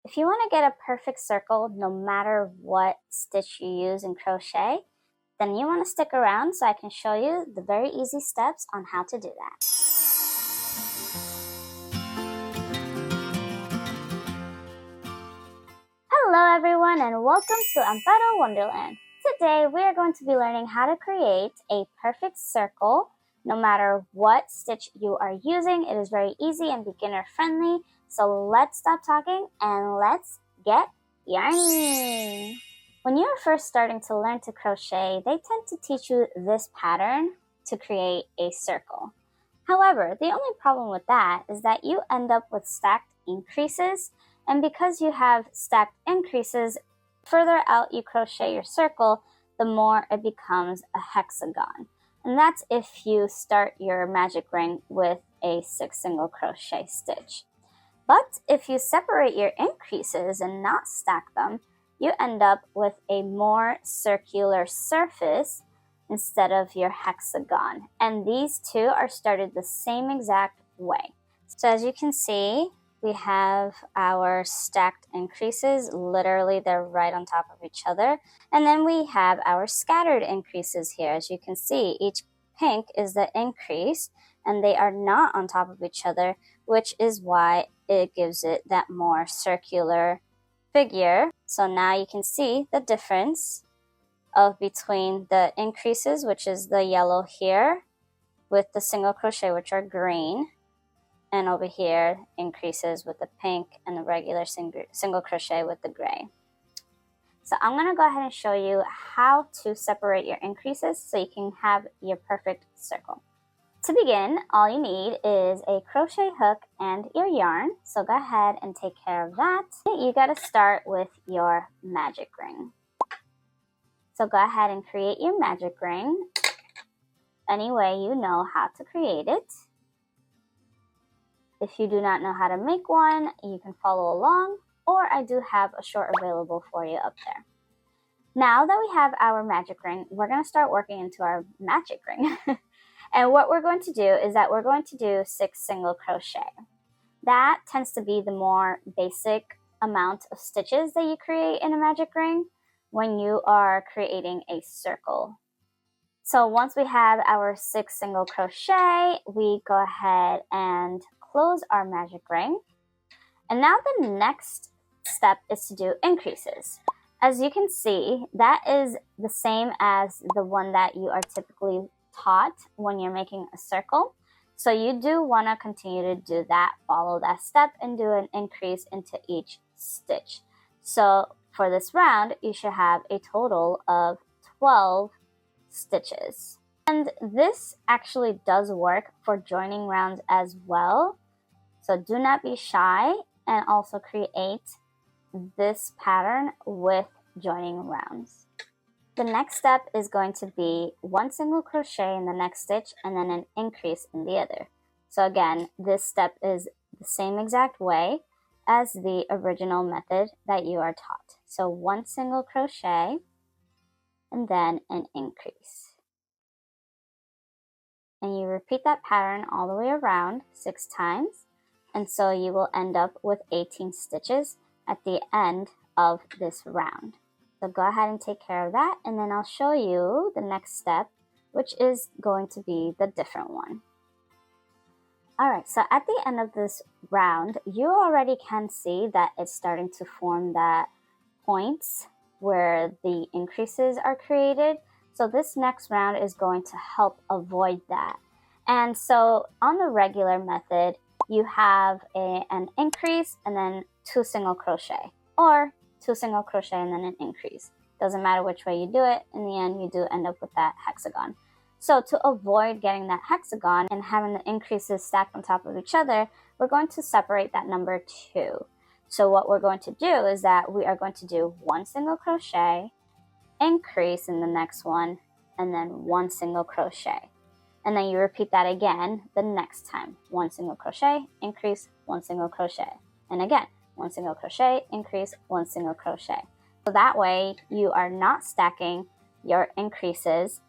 If you want to get a perfect circle no matter what stitch you use in crochet, then you want to stick around so I can show you the very easy steps on how to do that. Hello everyone and welcome to Amparo Wonderland. Today we are going to be learning how to create a perfect circle no matter what stitch you are using. It is very easy and beginner friendly. So let's stop talking and let's get yarning. When you're first starting to learn to crochet, they tend to teach you this pattern to create a circle. However, the only problem with that is that you end up with stacked increases, and because you have stacked increases, further out you crochet your circle, the more it becomes a hexagon. And that's if you start your magic ring with a 6 single crochet stitch. But if you separate your increases and not stack them, you end up with a more circular surface instead of your hexagon. And these two are started the same exact way. So as you can see, we have our stacked increases. Literally, they're right on top of each other. And then we have our scattered increases here. As you can see, each pink is the increase, and they are not on top of each other, which is why it gives it that more circular figure. So now you can see the difference of between the increases, which is the yellow here, with the single crochet, which are green, and over here increases with the pink and the regular single crochet with the gray. So I'm going to go ahead and show you how to separate your increases so you can have your perfect circle. To begin, all you need is a crochet hook and your yarn. So go ahead and take care of that. You got to start with your magic ring. So go ahead and create your magic ring any way you know how to create it. If you do not know how to make one, you can follow along, or I do have a short available for you up there. Now that we have our magic ring, we're going to start working into our magic ring. And what we're going to do is that we're going to do 6 single crochet. That tends to be the more basic amount of stitches that you create in a magic ring when you are creating a circle. So once we have our 6 single crochet, we go ahead and close our magic ring. And now the next step is to do increases. As you can see, that is the same as the one that you are typically taught when you're making a circle. So you do want to continue to do that, follow that step, and do an increase into each stitch. So for this round, you should have a total of 12 stitches. And this actually does work for joining rounds as well. So do not be shy and also create this pattern with joining rounds. The next step is going to be 1 single crochet in the next stitch and then an increase in the other. So again, this step is the same exact way as the original method that you are taught. So 1 single crochet and then an increase. And you repeat that pattern all the way around 6 times. And so you will end up with 18 stitches at the end of this round. So go ahead and take care of that, and then I'll show you the next step, which is going to be the different one. Alright, so at the end of this round, you already can see that it's starting to form that points where the increases are created. So this next round is going to help avoid that. And so on the regular method, you have an increase and then 2 single crochet, or 2 single crochet and then an increase. Doesn't matter which way you do it, in the end you do end up with that hexagon. So to avoid getting that hexagon and having the increases stacked on top of each other, we're going to separate that number 2. So what we're going to do is that we are going to do 1 single crochet, increase in the next one, and then 1 single crochet. And then you repeat that again the next time. 1 single crochet, increase, 1 single crochet. And again, 1 single crochet, increase, 1 single crochet. So that way you are not stacking your increases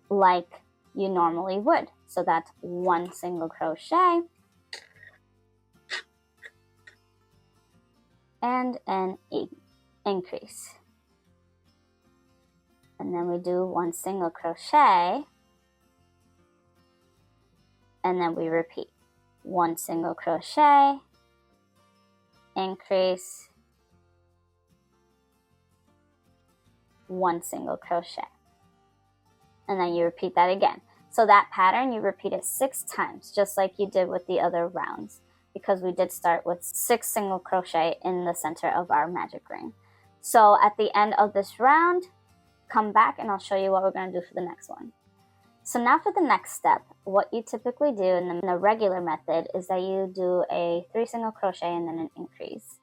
like you normally would. So that's 1 single crochet, and an increase. And then we do 1 single crochet, and then we repeat 1 single crochet, increase, 1 single crochet, and then you repeat that again. So that pattern, you repeat it 6 times, just like you did with the other rounds, because we did start with 6 single crochet in the center of our magic ring. So at the end of this round, come back and I'll show you what we're going to do for the next one. So now for the next step, what you typically do in the regular method is that you do a 3 single crochet and then an increase,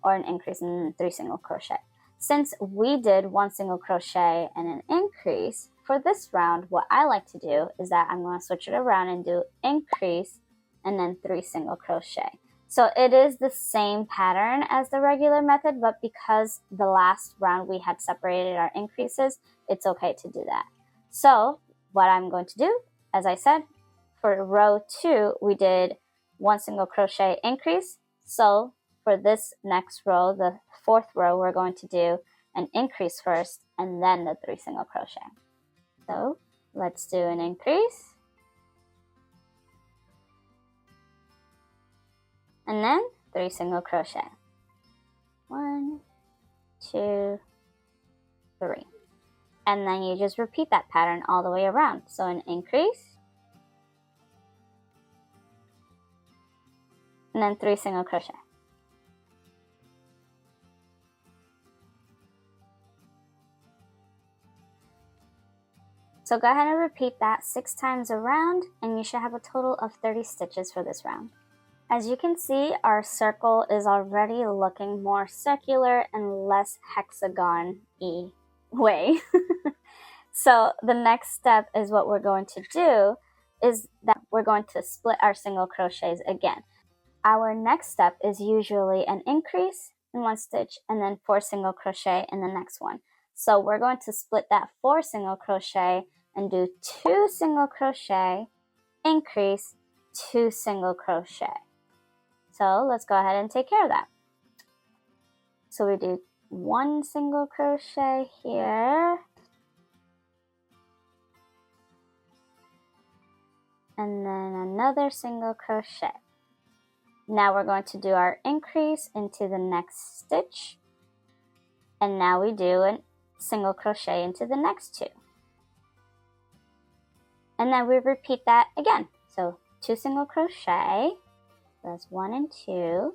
or an increase and 3 single crochet. Since we did 1 single crochet and an increase, for this round, what I like to do is that I'm going to switch it around and do increase and then 3 single crochet. So it is the same pattern as the regular method, but because the last round we had separated our increases, it's okay to do that. So what I'm going to do, as I said, for row 2, we did 1 single crochet increase. So for this next row, the 4th row, we're going to do an increase first and then the 3 single crochet. So let's do an increase. And then 3 single crochet. 1, 2, 3. And then you just repeat that pattern all the way around. So an increase, and then 3 single crochet. So go ahead and repeat that 6 times around, and you should have a total of 30 stitches for this round. As you can see, our circle is already looking more circular and less hexagon-y way. So the next step is what we're going to do is that we're going to split our single crochets again. Our next step is usually an increase in 1 stitch and then 4 single crochet in the next one. So we're going to split that 4 single crochet and do 2 single crochet, increase, 2 single crochet. So let's go ahead and take care of that. So we do 1 single crochet here, and then another single crochet. Now we're going to do our increase into the next stitch, and now we do a single crochet into the next 2. And then we repeat that again. So 2 single crochet, that's 1 and 2,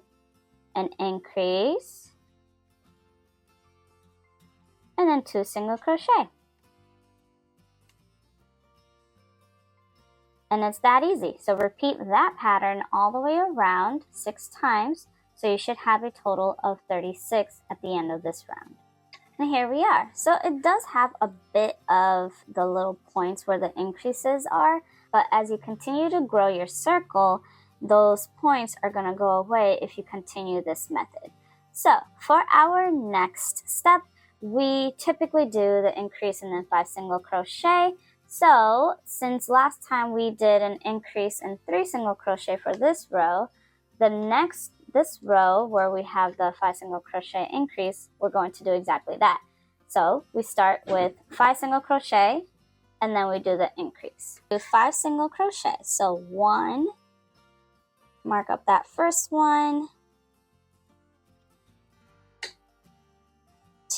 an increase, and then 2 single crochet. And it's that easy. So repeat that pattern all the way around 6 times. So you should have a total of 36 at the end of this round. And here we are. So it does have a bit of the little points where the increases are, but as you continue to grow your circle, those points are going to go away if you continue this method. So for our next step, we typically do the increase and then 5 single crochet. So since last time we did an increase and 3 single crochet for this row, this row where we have the 5 single crochet increase, we're going to do exactly that. So we start with 5 single crochet and then we do the increase. Do 5 single crochet. So 1, mark up that first one,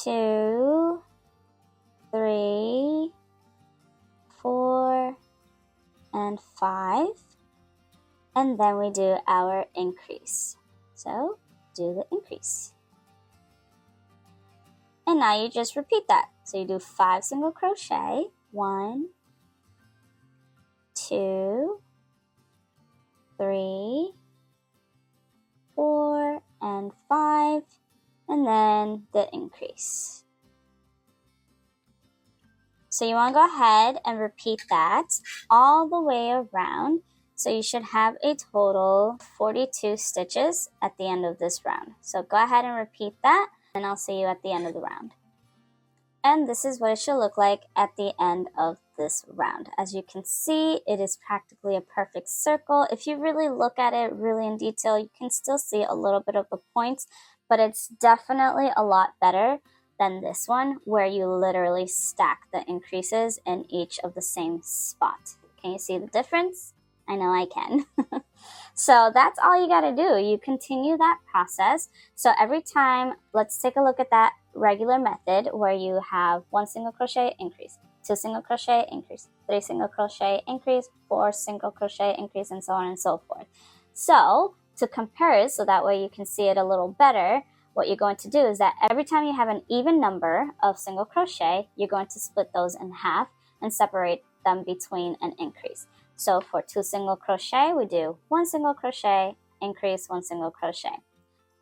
2, 3, 4, and 5, and then we do our increase. So do the increase. And now you just repeat that. So you do 5 single crochet, 1, 2, 3, 4, and 5, and then the increase. So you want to go ahead and repeat that all the way around. So you should have a total of 42 stitches at the end of this round. So go ahead and repeat that, and I'll see you at the end of the round. And this is what it should look like at the end of this round. As you can see, it is practically a perfect circle. If you really look at it really in detail, you can still see a little bit of the points, but it's definitely a lot better than this one where you literally stack the increases in each of the same spot. Can you see the difference? I know I can. So that's all you got to do. You continue that process. So every time, let's take a look at that regular method where you have 1 single crochet increase, 2 single crochet increase, 3 single crochet increase, 4 single crochet increase, and so on and so forth. So to compare it, so that way you can see it a little better, what you're going to do is that every time you have an even number of single crochet, you're going to split those in half and separate them between an increase. So for 2 single crochet, we do 1 single crochet, increase, 1 single crochet.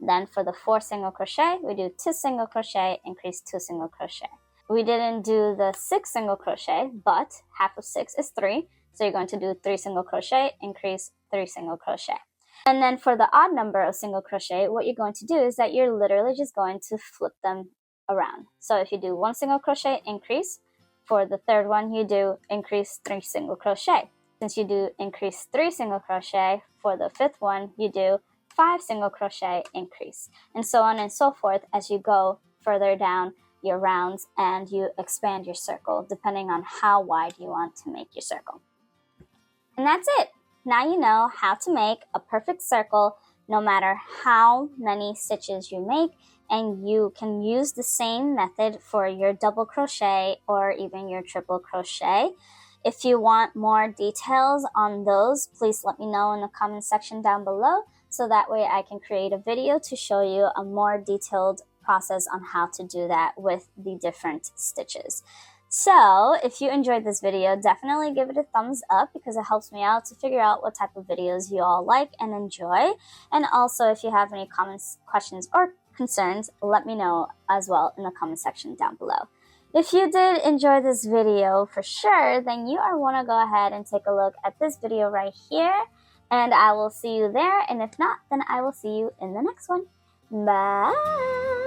Then for the 4 single crochet, we do 2 single crochet, increase, 2 single crochet. We didn't do the 6 single crochet, but half of 6 is 3. So you're going to do 3 single crochet, increase, 3 single crochet. And then for the odd number of single crochet, what you're going to do is that you're literally just going to flip them around. So if you do 1 single crochet, increase, for the third one, you do increase, 3 single crochet. Since you do increase 3 single crochet, for the fifth one, you do 5 single crochet, increase, and so on and so forth as you go further down your rounds and you expand your circle depending on how wide you want to make your circle. And that's it. Now you know how to make a perfect circle no matter how many stitches you make, and you can use the same method for your double crochet or even your triple crochet. If you want more details on those, please let me know in the comment section down below, so that way I can create a video to show you a more detailed process on how to do that with the different stitches. So if you enjoyed this video, definitely give it a thumbs up because it helps me out to figure out what type of videos you all like and enjoy. And also if you have any comments, questions, or concerns, let me know as well in the comment section down below. If you did enjoy this video for sure, then you want to go ahead and take a look at this video right here, and I will see you there. And if not, then I will see you in the next one. Bye!